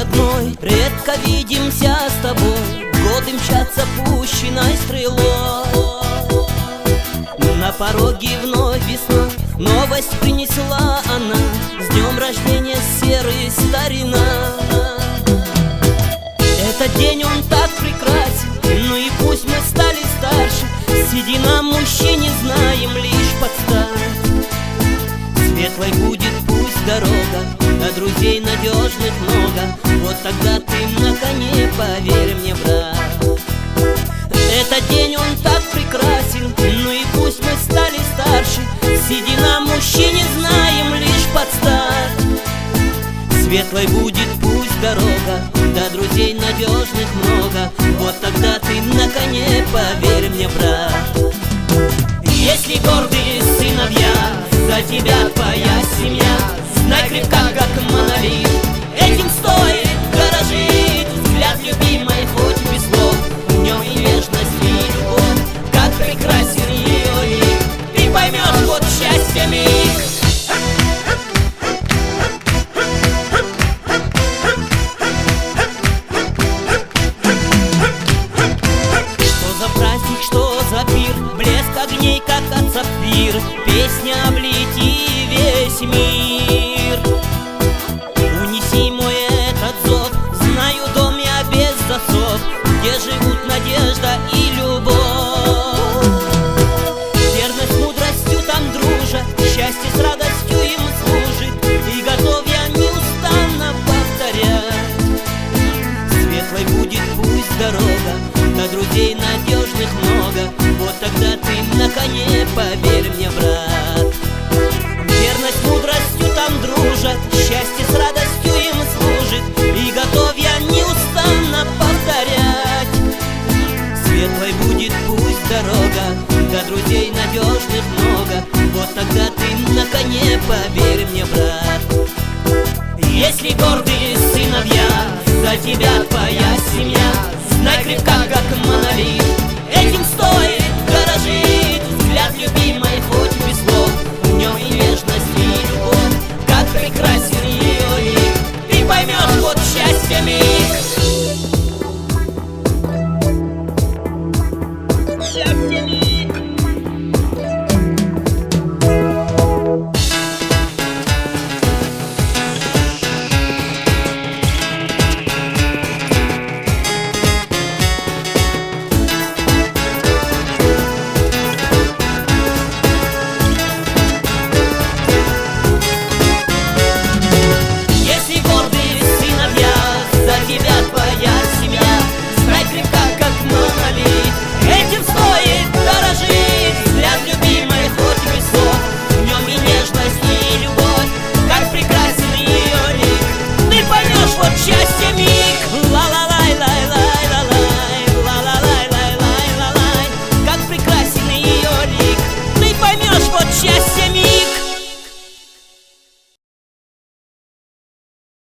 родной, редко видимся с тобой. Годы мчатся пущенной стрелой. На пороге вновь весна, новость принесла она. С днем рождения, серый старина. Этот день он так прекрасен, ну и пусть мы стали старше, седина мужчине знаем лишь под стать. Светлой будет пусть дорога, а друзей надежных много. Вот тогда ты на коне, поверь мне, брат. Этот день он так прекрасен, ну и пусть мы стали старше, седина мужчине знаем лишь под стать. Светлой будет пусть дорога, да друзей надежных много. Вот тогда ты на коне, поверь мне, брат. Если гордые сыновья, за тебя твоя семья, знай крепка, как монолит. Этим стоит дорожить. Взгляд любимой, хоть без слов, в нем и нежность, и любовь. Как прекрасен ее лик, ты поймешь, вот счастье миг. Что за пир, блеск огней, как от сапфир, песня облети весь мир. Унеси мой этот зов, знаю дом я без засов, где живут надежда и любовь. Верность мудростью там дружат, счастье с радостью им служит, и готов я неустанно повторять. Светлой будет пусть дорога, на друзей надежных много. Вот тогда ты на коне, поверь мне, брат. Верность мудростью там дружат, счастье с радостью им служит, и готов я неустанно повторять. Светлой будет пусть дорога, да друзей надежных много. Вот тогда ты на коне, поверь мне, брат. Если гордые сыновья, за тебя твоя семья, знай крепка, как монолит.